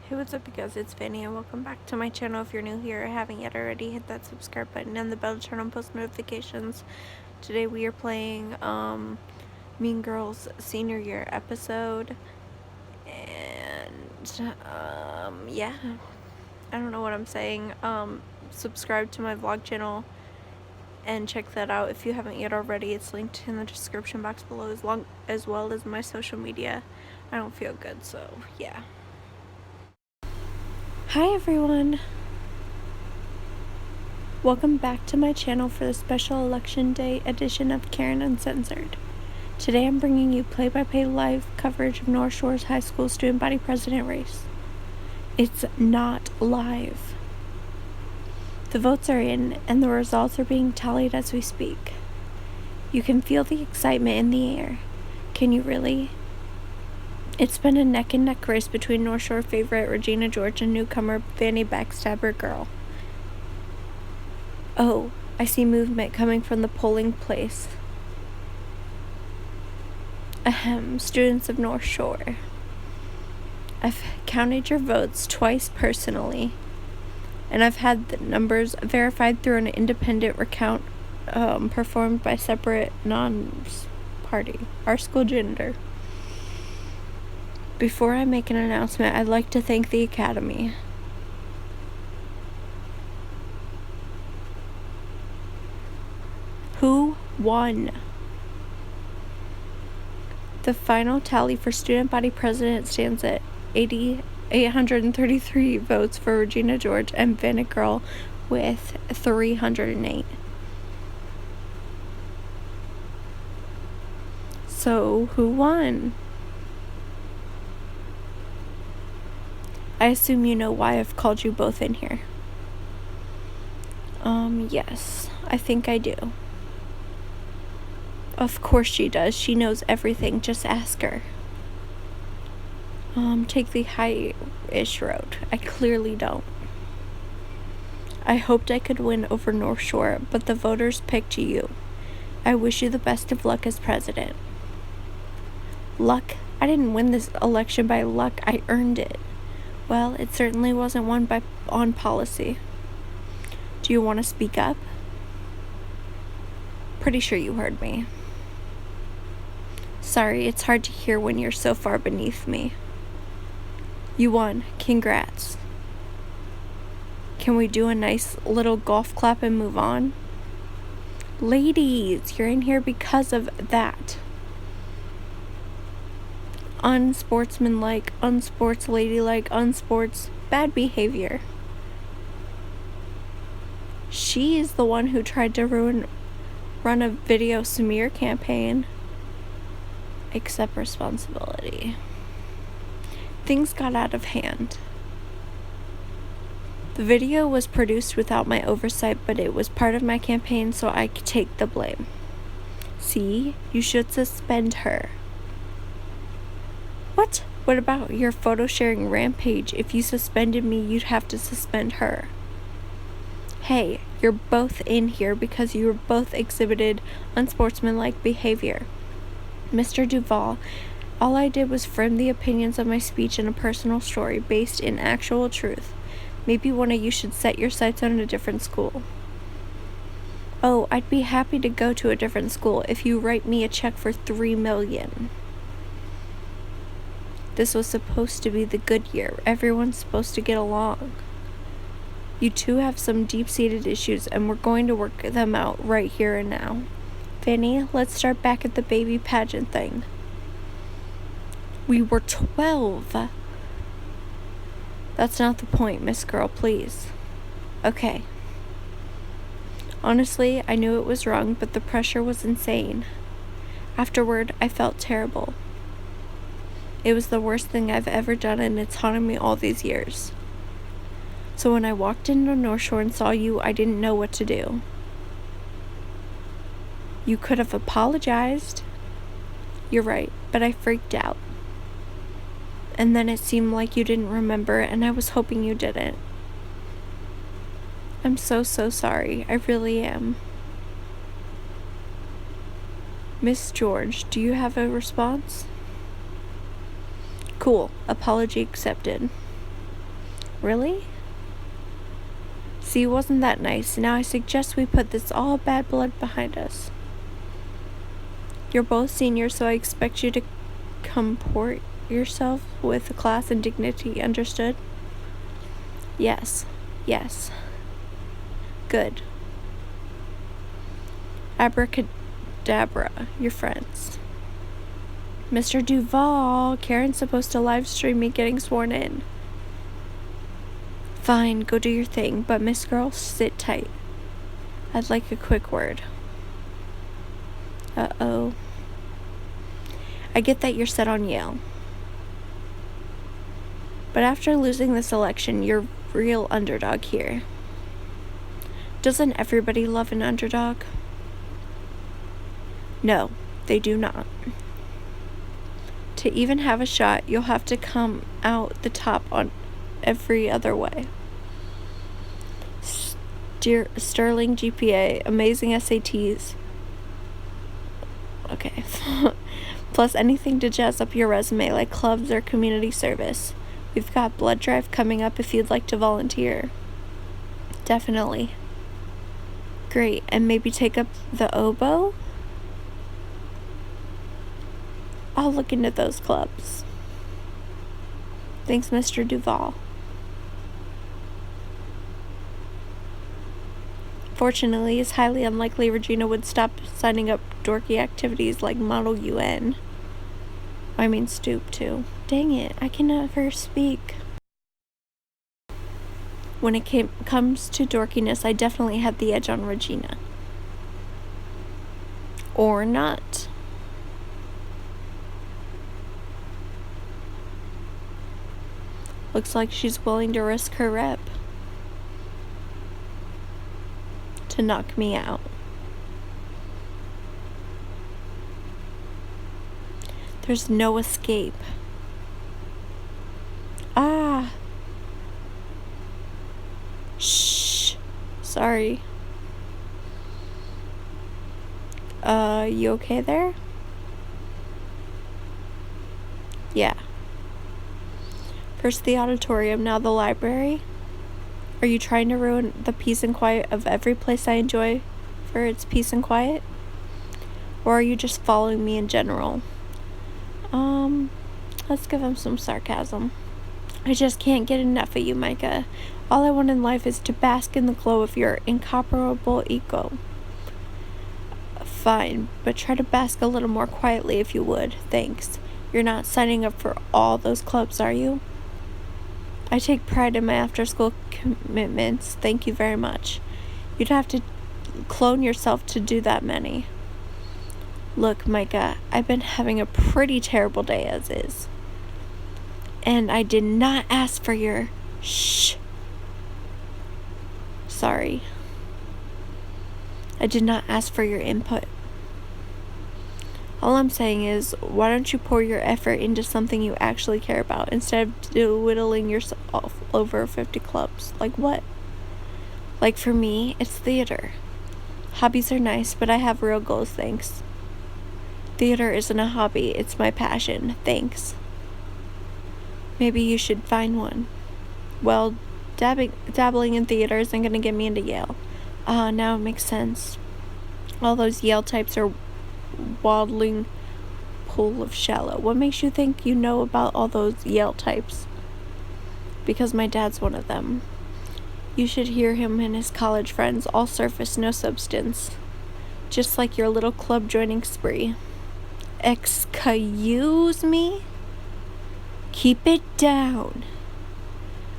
Hey, what's up, you guys? It's Vani, and welcome back to my channel. If you're new here or haven't yet already, hit that subscribe button and the bell to turn on post notifications. Today we are playing Mean Girls Senior Year episode, and yeah, I don't know what I'm saying. Subscribe to my vlog channel and check that out if you haven't yet already. It's linked in the description box below, as well as my social media. I don't feel good, so yeah. Hi everyone! Welcome back to my channel for the special election day edition of Karen Uncensored. Today I'm bringing you play-by-play live coverage of North Shore's high school student body president race. It's not live. The votes are in and the results are being tallied as we speak. You can feel the excitement in the air. Can you really? It's been a neck-and-neck race between North Shore favorite Regina George and newcomer Vani Backstabber Girl. Oh, I see movement coming from the polling place. Ahem, students of North Shore. I've counted your votes twice personally, and I've had the numbers verified through an independent recount performed by separate non-party, our school janitor. Before I make an announcement, I'd like to thank the Academy. Who won? The final tally for student body president stands at 833 votes for Regina George and Vani Girl with 308. So, who won? I assume you know why I've called you both in here. Yes, I think I do. Of course she does. She knows everything. Just ask her. Take the high-ish road. I clearly don't. I hoped I could win over North Shore, but the voters picked you. I wish you the best of luck as president. Luck? I didn't win this election by luck. I earned it. Well, it certainly wasn't won on policy. Do you want to speak up? Pretty sure you heard me. Sorry, it's hard to hear when you're so far beneath me. You won. Congrats. Can we do a nice little golf clap and move on? Ladies, you're in here because of that. Unsportsmanlike, unsportsladylike, unsports, bad behavior. She is the one who tried to run a video smear campaign. Accept responsibility. Things got out of hand. The video was produced without my oversight, but it was part of my campaign, so I could take the blame. See, you should suspend her. What? What about your photo sharing rampage? If you suspended me, you'd have to suspend her. Hey, you're both in here because you were both exhibited unsportsmanlike behavior. Mr. Duval, all I did was frame the opinions of my speech in a personal story based in actual truth. Maybe one of you should set your sights on a different school. Oh, I'd be happy to go to a different school if you write me a check for $3 million. This was supposed to be the good year. Everyone's supposed to get along. You two have some deep-seated issues, and we're going to work them out right here and now. Vani, let's start back at the baby pageant thing. We were 12. That's not the point, Miss Girl, please. Okay. Honestly, I knew it was wrong, but the pressure was insane. Afterward, I felt terrible. It was the worst thing I've ever done, and it's haunted me all these years. So when I walked into North Shore and saw you, I didn't know what to do. You could have apologized. You're right, but I freaked out. And then it seemed like you didn't remember, and I was hoping you didn't. I'm so sorry. I really am. Miss George, do you have a response? Cool. Apology accepted. Really? See, wasn't that nice? Now I suggest we put this all bad blood behind us. You're both seniors, so I expect you to comport yourself with class and dignity, understood? Yes. Good. Abracadabra, your friends. Mr. Duval, Karen's supposed to live stream me getting sworn in. Fine, go do your thing, but Miss Girl, sit tight. I'd like a quick word. Uh-oh. I get that you're set on Yale. But after losing this election, you're real underdog here. Doesn't everybody love an underdog? No, they do not. To even have a shot, you'll have to come out the top on every other way. Sterling GPA, amazing SATs. Okay. Plus anything to jazz up your resume, like clubs or community service. We've got blood drive coming up if you'd like to volunteer. Definitely. Great, and maybe take up the oboe? I'll look into those clubs. Thanks, Mr. Duval. Fortunately, it's highly unlikely Regina would stop signing up dorky activities like Model UN. I mean, stoop too. Dang it, I can never speak. When it comes to dorkiness, I definitely had the edge on Regina. Or not. Looks like she's willing to risk her rep to knock me out. There's no escape. Ah. Shh. Sorry. You okay there? Yeah. First the auditorium, now the library. Are you trying to ruin the peace and quiet of every place I enjoy for its peace and quiet? Or are you just following me in general? Let's give him some sarcasm. I just can't get enough of you, Micah. All I want in life is to bask in the glow of your incomparable ego. Fine, but try to bask a little more quietly if you would. Thanks. You're not signing up for all those clubs, are you? I take pride in my after-school commitments. Thank you very much. You'd have to clone yourself to do that many. Look, Micah, I've been having a pretty terrible day as is. And I did not ask for your shh. Sorry. I did not ask for your input. All I'm saying is, why don't you pour your effort into something you actually care about instead of whittling yourself over 50 clubs? Like what? Like for me, it's theater. Hobbies are nice, but I have real goals, thanks. Theater isn't a hobby, it's my passion, thanks. Maybe you should find one. Well, dabbling in theater isn't going to get me into Yale. Now it makes sense. All those Yale types are waddling pool of shallow. What makes you think you know about all those Yale types? Because my dad's one of them. You should hear him and his college friends, all surface, no substance. Just like your little club joining spree. Excuse me? Keep it down.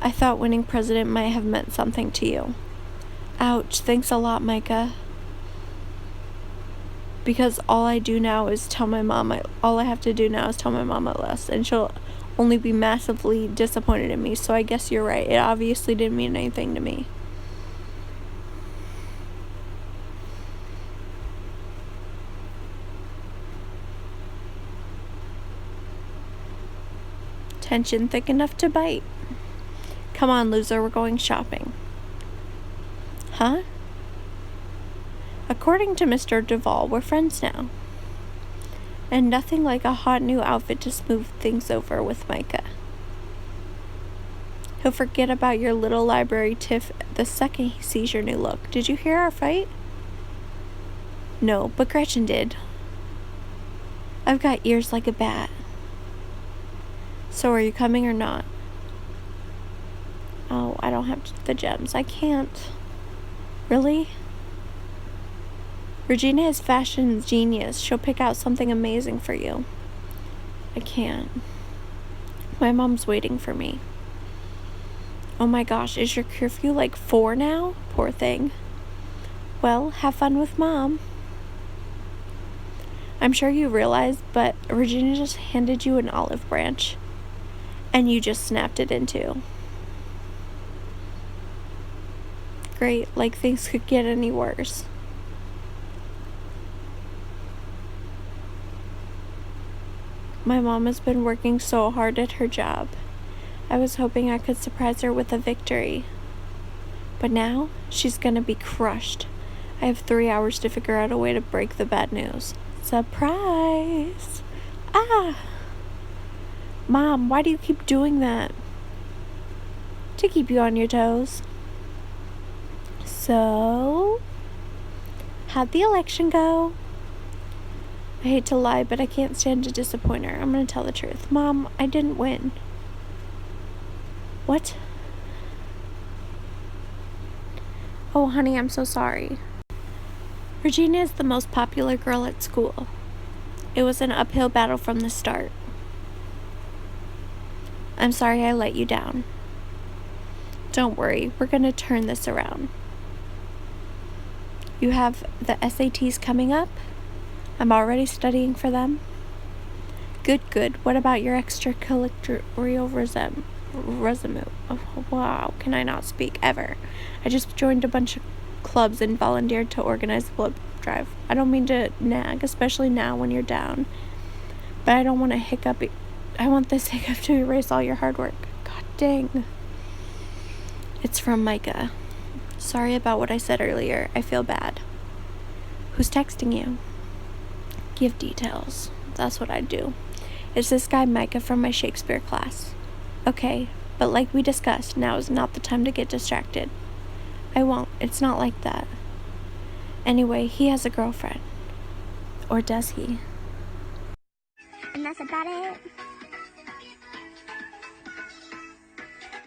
I thought winning president might have meant something to you. Ouch, thanks a lot, Micah. Because all I have to do now is tell my mom I lost, and she'll only be massively disappointed in me, so I guess you're right. It obviously didn't mean anything to me. Tension thick enough to bite. Come on, loser, we're going shopping. Huh? According to Mr. Duval, we're friends now. And nothing like a hot new outfit to smooth things over with Micah. He'll forget about your little library tiff the second he sees your new look. Did you hear our fight? No, but Gretchen did. I've got ears like a bat. So are you coming or not? Oh, I don't have the gems. I can't. Really? Regina is fashion genius. She'll pick out something amazing for you. I can't. My mom's waiting for me. Oh my gosh, is your curfew like 4 now? Poor thing. Well, have fun with Mom. I'm sure you realize, but Regina just handed you an olive branch. And you just snapped it in two. Great, like things could get any worse. My mom has been working so hard at her job. I was hoping I could surprise her with a victory. But now, she's gonna be crushed. I have 3 hours to figure out a way to break the bad news. Surprise! Ah! Mom, why do you keep doing that? To keep you on your toes. So, how'd the election go? I hate to lie, but I can't stand to disappoint her. I'm gonna tell the truth. Mom, I didn't win. What? Oh, honey, I'm so sorry. Regina is the most popular girl at school. It was an uphill battle from the start. I'm sorry I let you down. Don't worry, we're gonna turn this around. You have the SATs coming up? I'm already studying for them. Good. What about your extracurricular resume? Oh, wow, can I not speak ever? I just joined a bunch of clubs and volunteered to organize the blood drive. I don't mean to nag, especially now when you're down. But I don't want to hiccup. I want this hiccup to erase all your hard work. God dang. It's from Micah. Sorry about what I said earlier. I feel bad. Who's texting you? Give details. That's what I'd do. It's this guy Micah from my Shakespeare class. Okay, but like we discussed, now is not the time to get distracted. I won't. It's not like that. Anyway, he has a girlfriend. Or does he? And that's about it.